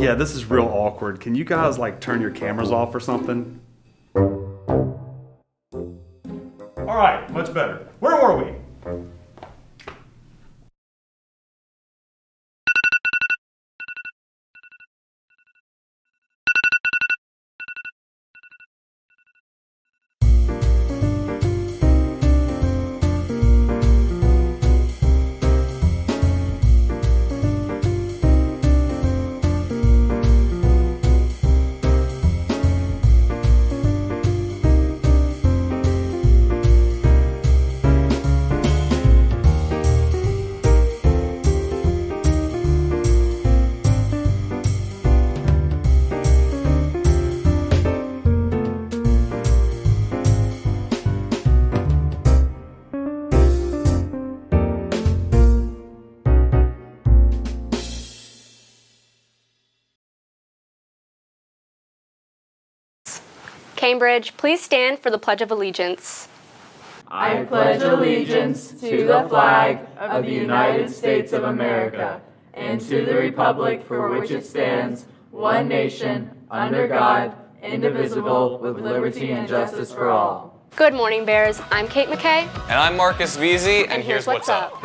Yeah, this is real awkward. Can you guys like turn your cameras off or something? All right, much better. Where were we? Cambridge, please stand for the Pledge of Allegiance. I pledge allegiance to the flag of the United States of America and to the republic for which it stands, one nation, under God, indivisible, with liberty and justice for all. Good morning, Bears. I'm Kate McKay. And I'm Marcus Veazey, and here's what's up.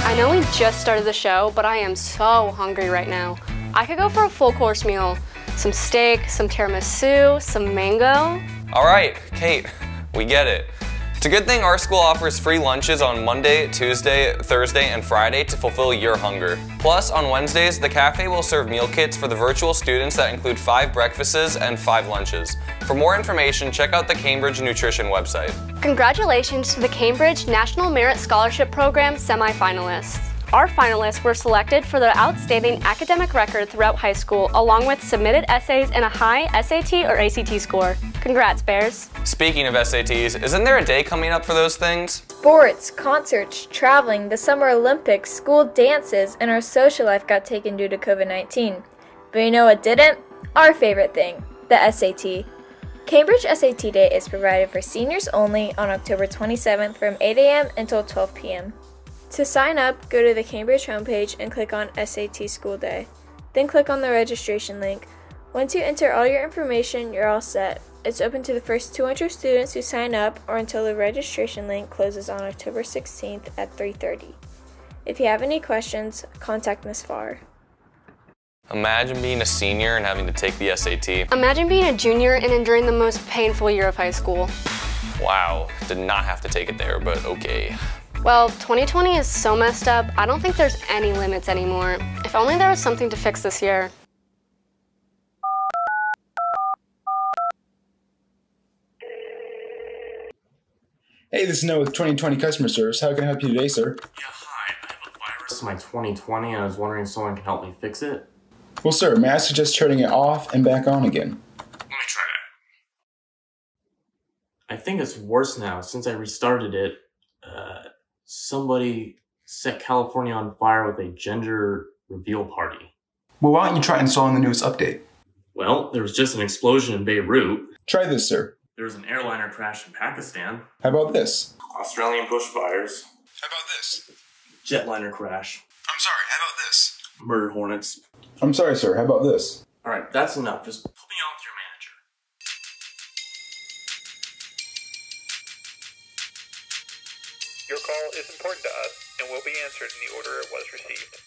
I know we just started the show, but I am so hungry right now. I could go for a full course meal. Some steak, some tiramisu, some mango. All right, Kate, we get it. It's a good thing our school offers free lunches on Monday, Tuesday, Thursday, and Friday to fulfill your hunger. Plus, on Wednesdays, the cafe will serve meal kits for the virtual students that include 5 breakfasts and 5 lunches. For more information, check out the Cambridge Nutrition website. Congratulations to the Cambridge National Merit Scholarship Program semifinalists. Our finalists were selected for their outstanding academic record throughout high school, along with submitted essays and a high SAT or ACT score. Congrats, Bears. Speaking of SATs, isn't there a day coming up for those things? Sports, concerts, traveling, the Summer Olympics, school dances, and our social life got taken due to COVID-19. But you know what didn't? Our favorite thing, the SAT. Cambridge SAT Day is provided for seniors only on October 27th from 8 a.m. until 12 p.m. To sign up, go to the Cambridge homepage and click on SAT School Day. Then click on the registration link. Once you enter all your information, you're all set. It's open to the first 200 students who sign up or until the registration link closes on October 16th at 3:30. If you have any questions, contact Ms. Farr. Imagine being a senior and having to take the SAT. Imagine being a junior and enduring the most painful year of high school. Wow, did not have to take it there, but okay. Well, 2020 is so messed up, I don't think there's any limits anymore. If only there was something to fix this year. Hey, this is Noah with 2020 Customer Service. How can I help you today, sir? Yeah, hi. I have a virus in my 2020 and I was wondering if someone can help me fix it. Well, sir, may I suggest turning it off and back on again? Let me try that. I think it's worse now. Since I restarted it, somebody set California on fire with a gender reveal party. Well, why don't you try installing the newest update? Well, there was just an explosion in Beirut. Try this, sir. There was an airliner crash in Pakistan. How about this? Australian bushfires. How about this? Jetliner crash. I'm sorry, how about this? Murder hornets. I'm sorry, sir, how about this? Alright, that's enough. Just put me on with your manager. Your call is important to us and will be answered in the order it was received.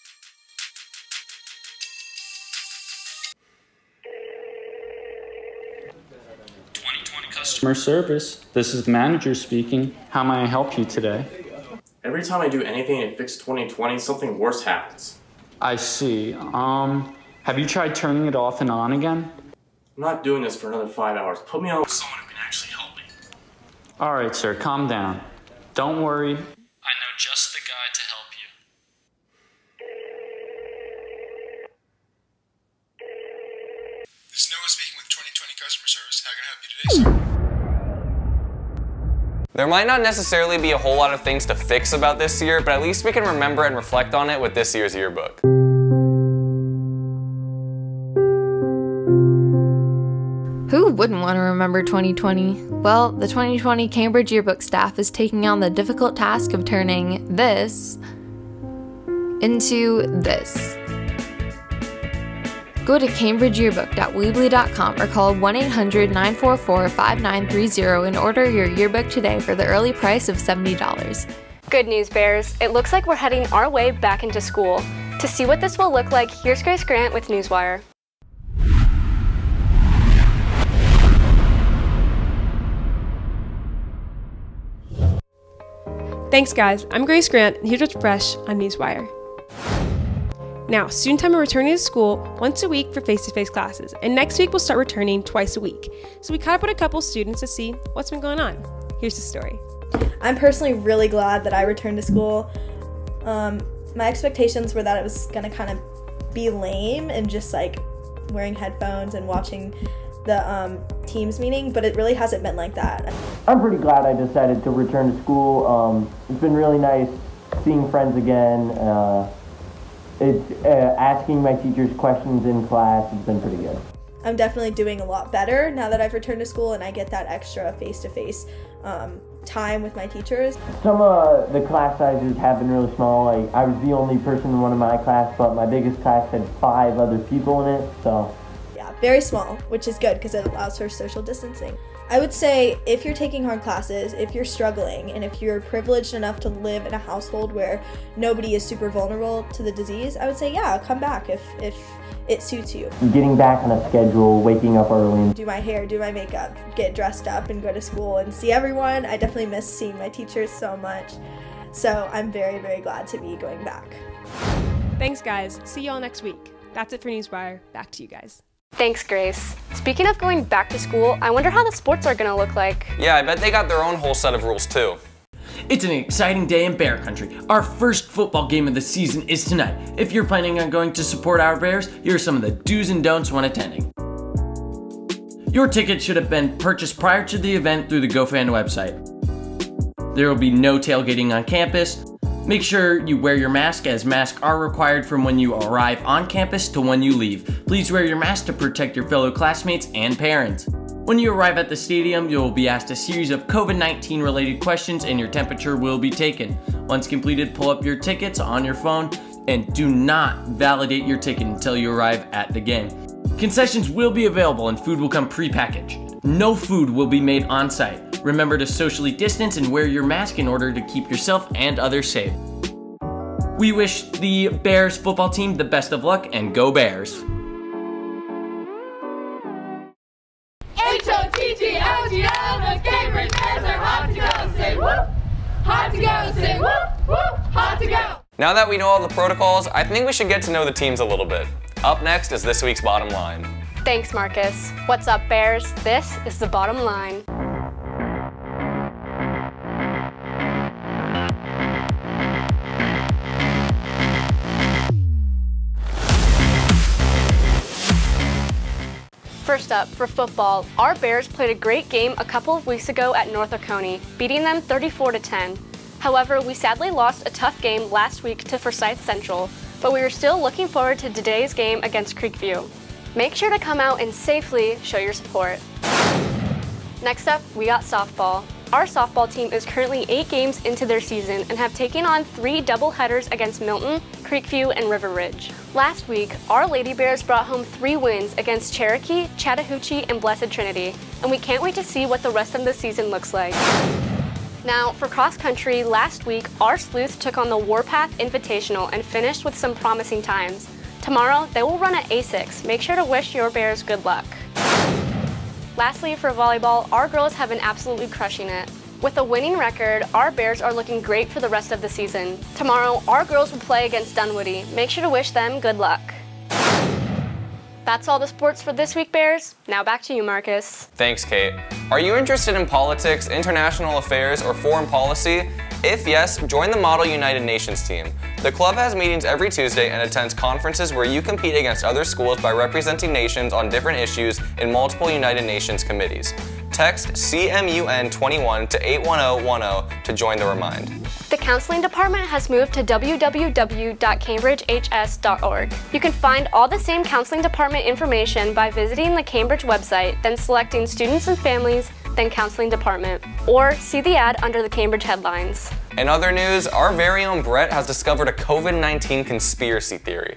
Customer service. This is the manager speaking. How may I help you today? Every time I do anything to fix 2020, something worse happens. I see. Have you tried turning it off and on again? I'm not doing this for another 5 hours. Put me on with someone who can actually help me. All right, sir, calm down. Don't worry. I know just the guy to help you. This is Noah speaking with 2020 Customer Service. How can I help you today, sir? There might not necessarily be a whole lot of things to fix about this year, but at least we can remember and reflect on it with this year's yearbook. Who wouldn't want to remember 2020? Well, the 2020 Cambridge Yearbook staff is taking on the difficult task of turning this into this. Go to cambridgeyearbook.weebly.com or call 1-800-944-5930 and order your yearbook today for the early price of $70. Good news, Bears. It looks like we're heading our way back into school. To see what this will look like, here's Grace Grant with Newswire. Thanks guys, I'm Grace Grant and here's what's fresh on Newswire. Now, student time are returning to school once a week for face-to-face classes, and next week we'll start returning twice a week. So we caught up with a couple students to see what's been going on. Here's the story. I'm personally really glad that I returned to school. My expectations were that it was gonna kind of be lame and just like wearing headphones and watching the Teams meeting, but it really hasn't been like that. I'm pretty glad I decided to return to school. It's been really nice seeing friends again. It's asking my teachers questions in class has been pretty good. I'm definitely doing a lot better now that I've returned to school and I get that extra face-to-face time with my teachers. Some of the class sizes have been really small. I was the only person in one of my class, but my biggest class had 5 other people in it, so. Yeah, very small, which is good because it allows for social distancing. I would say if you're taking hard classes, if you're struggling, and if you're privileged enough to live in a household where nobody is super vulnerable to the disease, I would say, yeah, come back if it suits you. Getting back on a schedule, waking up early. Do my hair, do my makeup, get dressed up and go to school and see everyone. I definitely miss seeing my teachers so much. So I'm very, very glad to be going back. Thanks guys, see y'all next week. That's it for Newswire, back to you guys. Thanks, Grace. Speaking of going back to school, I wonder how the sports are gonna look like. Yeah, I bet they got their own whole set of rules too. It's an exciting day in Bear Country. Our first football game of the season is tonight. If you're planning on going to support our Bears, here are some of the do's and don'ts when attending. Your ticket should have been purchased prior to the event through the GoFan website. There will be no tailgating on campus. Make sure you wear your mask, as masks are required from when you arrive on campus to when you leave. Please wear your mask to protect your fellow classmates and parents. When you arrive at the stadium, you will be asked a series of COVID-19 related questions and your temperature will be taken. Once completed, pull up your tickets on your phone and do not validate your ticket until you arrive at the game. Concessions will be available and food will come pre-packaged. No food will be made on site. Remember to socially distance and wear your mask in order to keep yourself and others safe. We wish the Bears football team the best of luck and go Bears! H-O-T-G-L-G-L, the Cambridge Bears are hot to go, say whoop! Hot to go, say whoop, whoop, hot to go! Now that we know all the protocols, I think we should get to know the teams a little bit. Up next is this week's Bottom Line. Thanks, Marcus. What's up, Bears? This is the Bottom Line. First up, for football, our Bears played a great game a couple of weeks ago at North Oconee, beating them 34-10. However, we sadly lost a tough game last week to Forsyth Central, but we are still looking forward to today's game against Creekview. Make sure to come out and safely show your support. Next up, we got softball. Our softball team is currently 8 games into their season and have taken on 3 doubleheaders against Milton, Creekview, and River Ridge. Last week, our Lady Bears brought home 3 wins against Cherokee, Chattahoochee, and Blessed Trinity, and we can't wait to see what the rest of the season looks like. Now, for cross country, last week, our Sleuths took on the Warpath Invitational and finished with some promising times. Tomorrow, they will run at A6. Make sure to wish your Bears good luck. Lastly, for volleyball, our girls have been absolutely crushing it. With a winning record, our Bears are looking great for the rest of the season. Tomorrow, our girls will play against Dunwoody. Make sure to wish them good luck. That's all the sports for this week, Bears. Now back to you, Marcus. Thanks, Kate. Are you interested in politics, international affairs, or foreign policy? If yes, join the Model United Nations team. The club has meetings every Tuesday and attends conferences where you compete against other schools by representing nations on different issues in multiple United Nations committees. Text CMUN21 to 81010 to join the Remind. The counseling department has moved to www.cambridgehs.org. You can find all the same counseling department information by visiting the Cambridge website, then selecting Students and Families, than counseling department. Or see the ad under the Cambridge headlines. In other news, our very own Brett has discovered a COVID-19 conspiracy theory.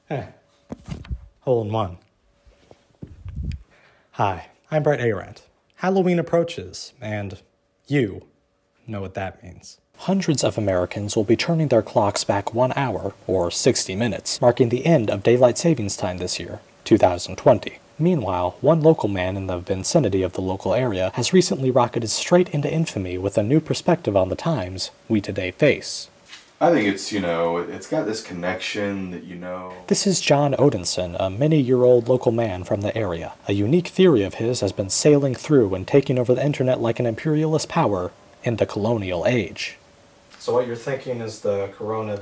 Hey, hole in one. Hi, I'm Brett Arendt. Halloween approaches, and you know what that means. Hundreds of Americans will be turning their clocks back 1 hour, or 60 minutes, marking the end of daylight savings time this year, 2020. Meanwhile, one local man in the vicinity of the local area has recently rocketed straight into infamy with a new perspective on the times we today face. I think it's, it's got this connection that, This is John Odinson, a many-year-old local man from the area. A unique theory of his has been sailing through and taking over the internet like an imperialist power in the colonial age. So what you're thinking is the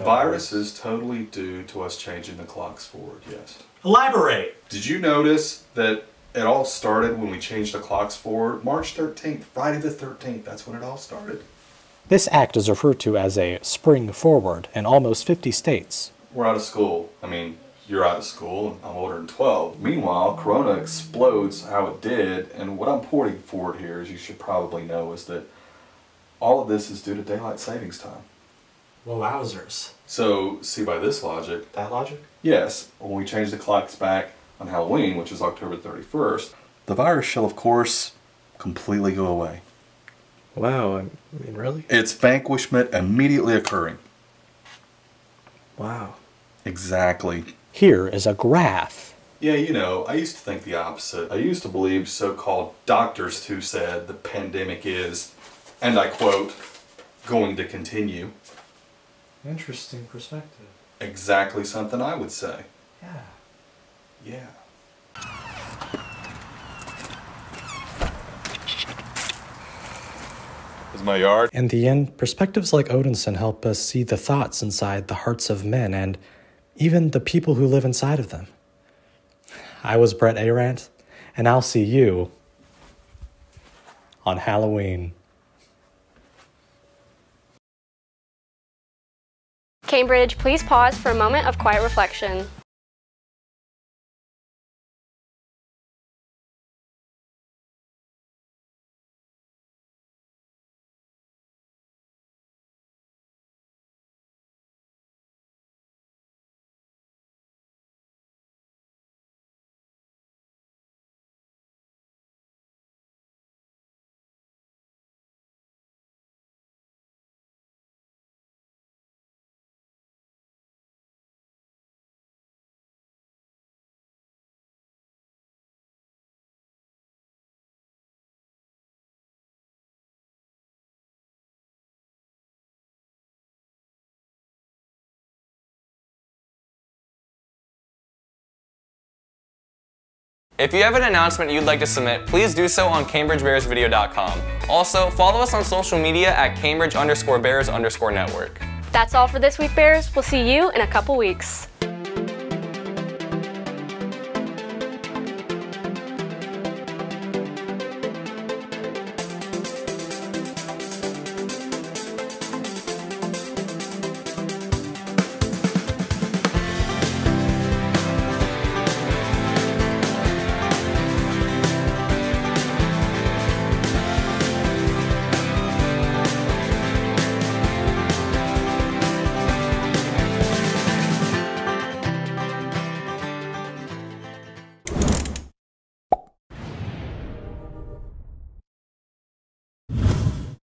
virus is totally due to us changing the clocks forward, yes. Elaborate! Did you notice that it all started when we changed the clocks forward? March 13th, Friday the 13th, that's when it all started. This act is referred to as a spring forward in almost 50 states. We're out of school. I mean, you're out of school, and I'm older than 12. Meanwhile, Corona explodes how it did, and what I'm pointing forward here, as you should probably know, is that all of this is due to daylight savings time. Well, wowzers. So, see by this logic... That logic? Yes, when we change the clocks back on Halloween, which is October 31st, the virus shall, of course, completely go away. Wow, I mean, really? Its vanquishment immediately occurring. Wow. Exactly. Here is a graph. Yeah, I used to think the opposite. I used to believe so-called doctors who said the pandemic is, and I quote, going to continue. Interesting perspective. Exactly something I would say. Yeah. Yeah. Is my yard? In the end, perspectives like Odinson help us see the thoughts inside the hearts of men and even the people who live inside of them. I was Brett Arendt, and I'll see you on Halloween. Cambridge, please pause for a moment of quiet reflection. If you have an announcement you'd like to submit, please do so on CambridgeBearsVideo.com. Also, follow us on social media at Cambridge_Bears_Network. That's all for this week, Bears. We'll see you in a couple weeks.